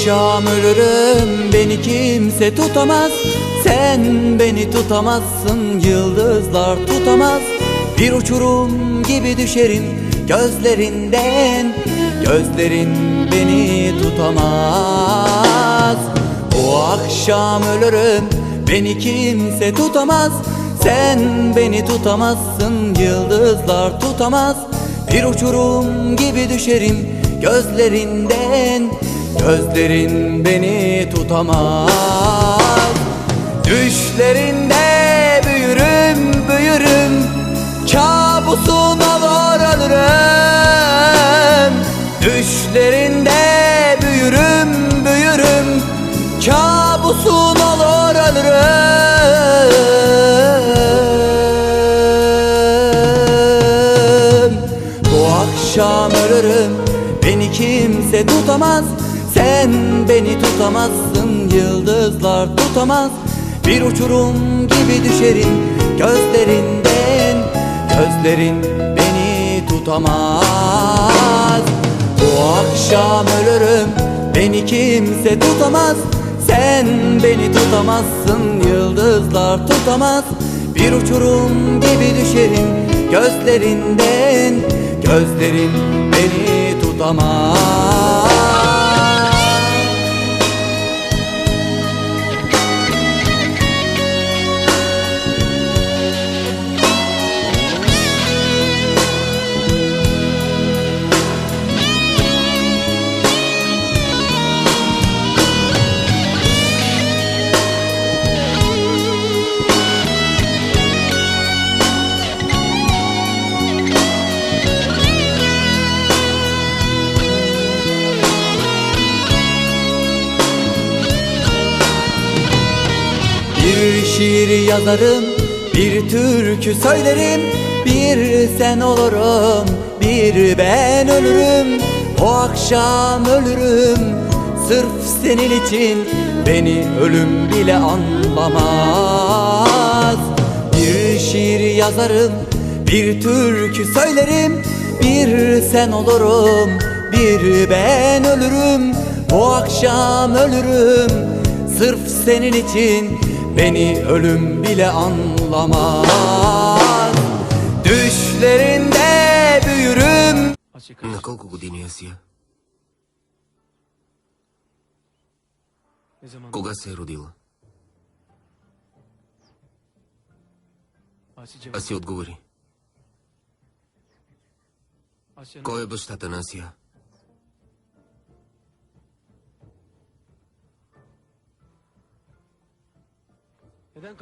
akşam ölürüm, beni kimse tutamaz. Sen beni tutamazsın, yıldızlar tutamaz. Bir uçurum gibi düşerim gözlerinden, gözlerin beni tutamaz. Bu akşam ölürüm, beni kimse tutamaz. Sen beni tutamazsın, yıldızlar tutamaz. Bir uçurum gibi düşerim gözlerinden, gözlerin beni tutamaz. Düşlerinde büyürüm, büyürüm, kabusuna var ölürüm. Düşlerinde büyürüm, büyürüm, kabusun olur ölürüm. Bu akşam ölürüm, beni kimse tutamaz. Sen beni tutamazsın, yıldızlar tutamaz. Bir uçurum gibi düşerim gözlerinden, gözlerin beni tutamaz. Bu akşam ölürüm, beni kimse tutamaz. Sen beni tutamazsın, yıldızlar tutamaz. Bir uçurum gibi düşerim gözlerinden, gözlerin beni tutamaz. Bir şiir yazarım, bir türkü söylerim. Bir sen olurum, bir ben ölürüm. O akşam ölürüm, sırf senin için. Beni ölüm bile anlamaz. Bir şiir yazarım, bir türkü söylerim. Bir sen olurum, bir ben ölürüm. O akşam ölürüm, sırf senin için. Beni ölüm bile anlamaz. Düşlerinde büyürüm. На колко години е Асия? Кога се е родила? Аси отговори. Кой е бащата на Асия?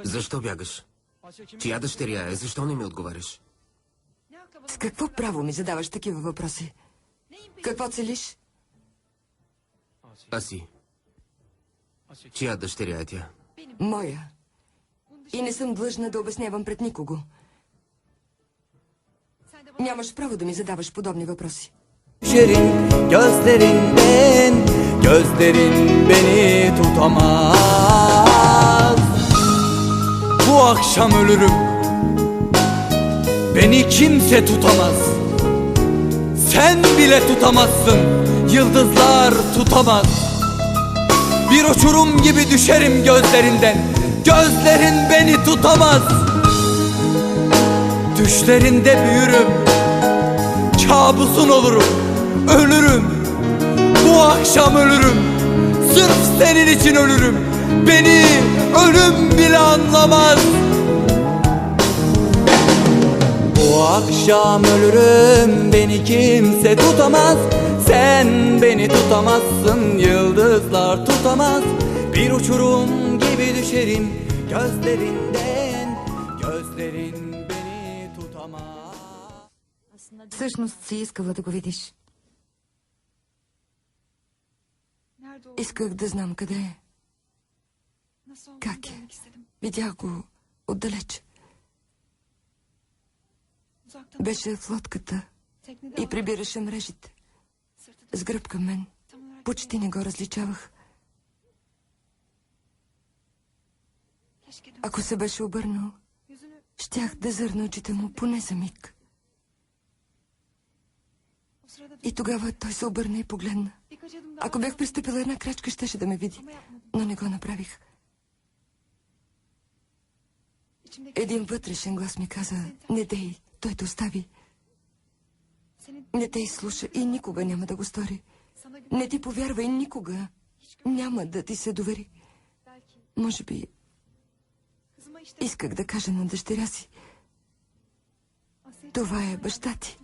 Защо бягаш? Чия дъщеря е? Защо не ми отговаряш? С какво право ми задаваш такива въпроси? Какво целиш? Аси. Чия дъщеря е тя? Моя. И не съм длъжна да обяснявам пред никого. Нямаш право да ми задаваш подобни въпроси. Düşerim gözlerinden, gözlerin beni tutamaz. Bu akşam ölürüm, beni kimse tutamaz. Sen bile tutamazsın, yıldızlar tutamaz. Bir uçurum gibi düşerim gözlerinden, gözlerin beni tutamaz. Düşlerinde büyürüm, kabusun olurum, ölürüm. Bu akşam ölürüm, sırf senin için ölürüm. Beni ölüm bile anlamaz. Bu akşam ölürüm, beni kimse tutamaz. Sen beni tutamazsın, yıldızlar tutamaz. Bir uçurum gibi düşerim gözlerinden, gözlerin beni tutamaz. Всъщност си искала да го видиш. Исках да знам къде е. Как е? Видях го отдалеч. Беше в лодката и прибираше мрежите. С гръб към мен. Почти не го различавах. Ако се беше обърнал, щях да зърна очите му поне за миг. И тогава той се обърна и погледна. Ако бях пристъпила една крачка, щеше да ме види. Но не го направих. Един вътрешен глас ми каза: не дей, той те остави. Не те изслуша и никога няма да го стори. Не ти повярва и никога няма да ти се довери. Може би исках да кажа на дъщеря си: това е баща ти.